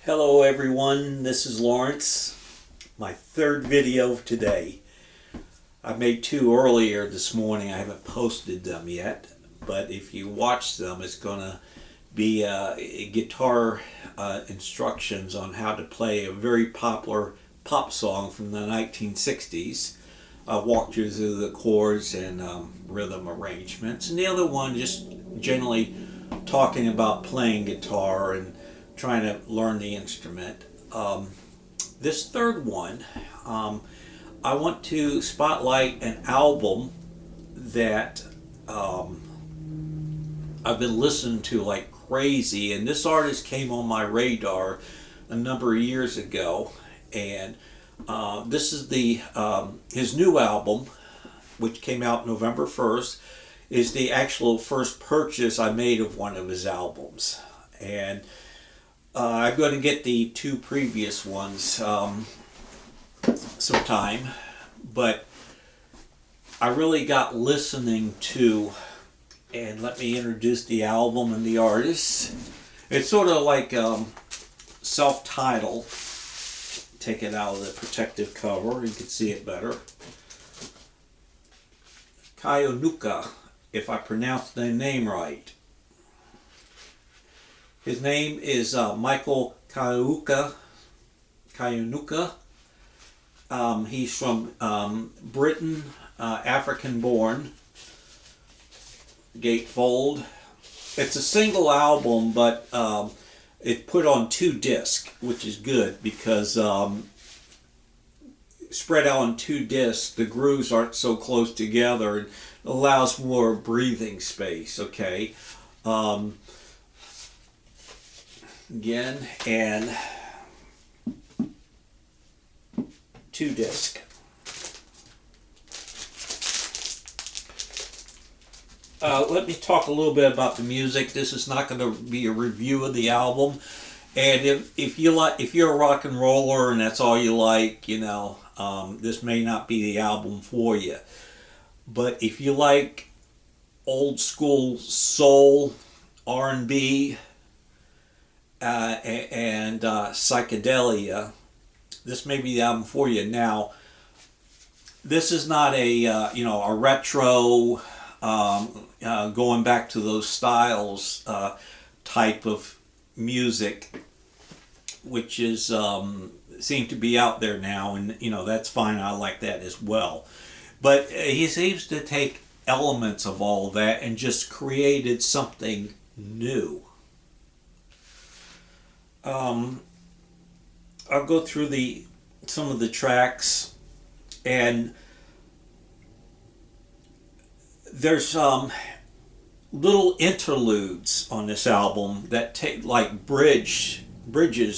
Hello everyone, this is Lawrence. My third video of today. I made two earlier this morning. I haven't posted them yet, but if you watch them, it's going to be guitar instructions on how to play a very popular pop song from the 1960s. I walked you through the chords and rhythm arrangements, and the other one just generally talking about playing guitar and trying to learn the instrument. This third one, I want to spotlight an album that I've been listening to like crazy, and this artist came on my radar a number of years ago, and this is his new album, which came out November 1st, is the actual first purchase I made of one of his albums. And I'm going to get the two previous ones sometime, but I really got listening to, and let me introduce the album and the artist. It's sort of like self-titled. Take it out of the protective cover, you can see it better. Kiwanuka, if I pronounce the name right. His name is Michael Kiwanuka. He's from Britain, African born, gatefold. It's a single album, but it's put on 2 discs, which is good because spread out on 2 discs, the grooves aren't so close together and allows more breathing space, okay? Again, and 2 disc. Let me talk a little bit about the music. This is not going to be a review of the album, and if you're a rock and roller and that's all you like, this may not be the album for you. But if you like old school soul, R&B, and psychedelia, this may be the album for you. Now, this is not a retro, going back to those styles type of music, which is seem to be out there now, and that's fine. I like that as well. But he seems to take elements of all of that and just created something new. I'll go through some of the tracks, and there's little interludes on this album that take like bridges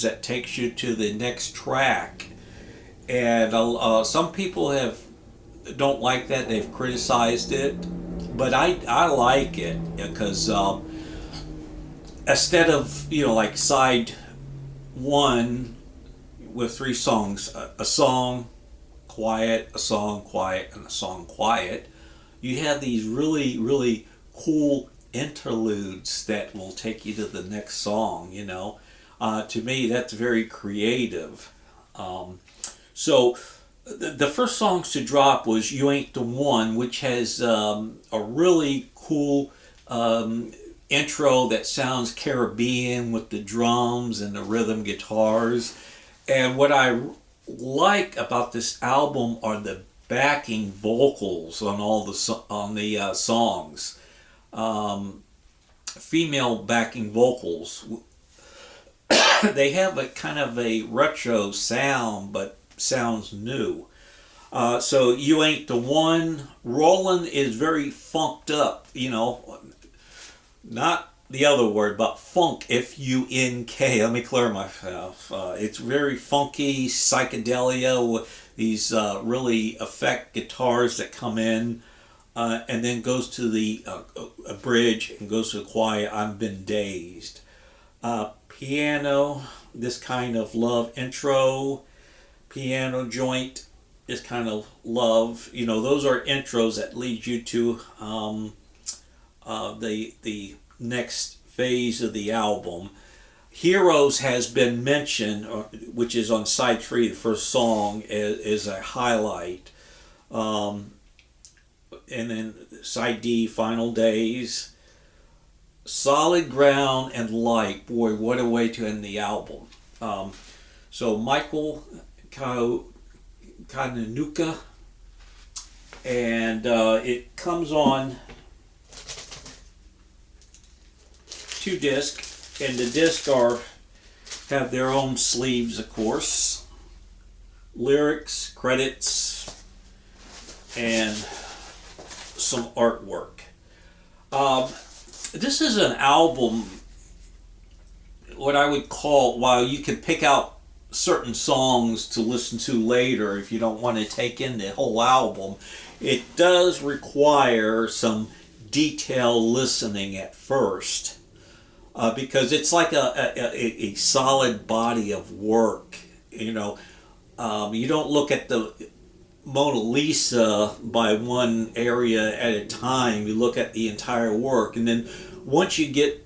that takes you to the next track, and some people don't like that. They've criticized it, but I like it because instead of like side 1 with 3 songs, a song, quiet, a song, quiet, and a song, quiet, you have these really, really cool interludes that will take you to the next song, To me, that's very creative. So the first songs to drop was You Ain't the One, which has a really cool intro that sounds Caribbean with the drums and the rhythm guitars. And what I like about this album are the backing vocals on all the songs. Female backing vocals. They have a kind of a retro sound, but sounds new. So You Ain't the One. Rollin' is very funked up, not the other word, but funk, F-U-N-K. Let me clear myself. It's very funky, psychedelia, with these really effect guitars that come in, and then goes to the a bridge and goes to the quiet, I've Been Dazed. Piano, this kind of love intro, piano joint, this kind of love. Those are intros that lead you to the next phase of the album. Heroes has been mentioned, which is on side 3, the first song, is a highlight. And then side D, Final Days, Solid Ground, and Light. Boy, what a way to end the album. So Michael Kiwanuka, and it comes on 2 discs, and the discs have their own sleeves, of course, lyrics, credits, and some artwork. This is an album, what I would call, while you can pick out certain songs to listen to later if you don't want to take in the whole album, it does require some detailed listening at first, because it's like a solid body of work. You know, you don't look at the Mona Lisa by one area at a time. You look at the entire work, and then once you get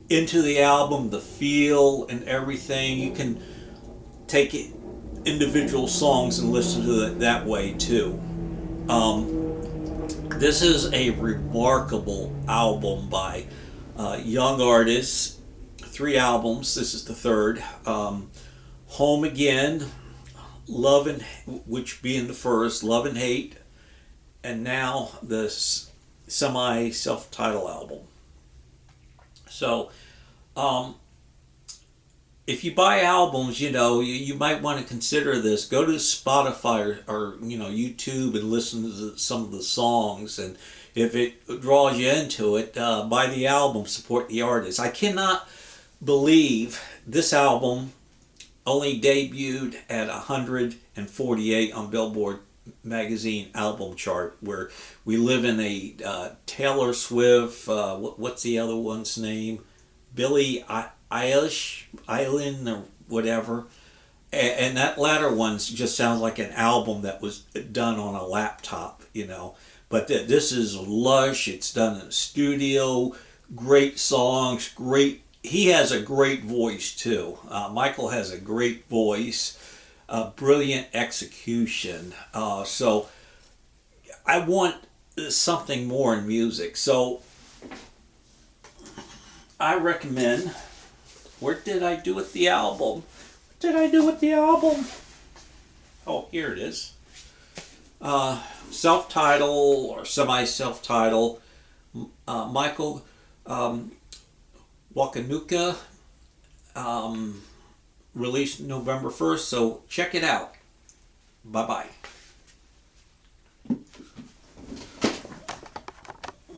into the album, the feel and everything, you can take it, individual songs, and listen to it that way too. This is a remarkable album by young artists. 3 albums. This is the 3rd. Home Again, Love and, which being the first, Love and Hate, and now this semi-self-titled album. So, if you buy albums, you know, you might want to consider this. Go to Spotify or you know, YouTube and listen to some of the songs, and if it draws you into it, buy the album, support the artist. I cannot believe this album only debuted at 148 on Billboard magazine album chart, where we live in a Taylor Swift, what's the other one's name? Billie Eilish Island or whatever. And that latter one just sounds like an album that was done on a laptop, you know. But this is lush. It's done in a studio. Great songs. Great. He has a great voice too. Michael has a great voice. Brilliant execution. So I want something more in music. So I recommend. Where did I do with the album? What did I do with the album? Oh, here it is. Self-titled or semi-self-titled. Michael Kiwanuka, released November 1st. So check it out. Bye-bye.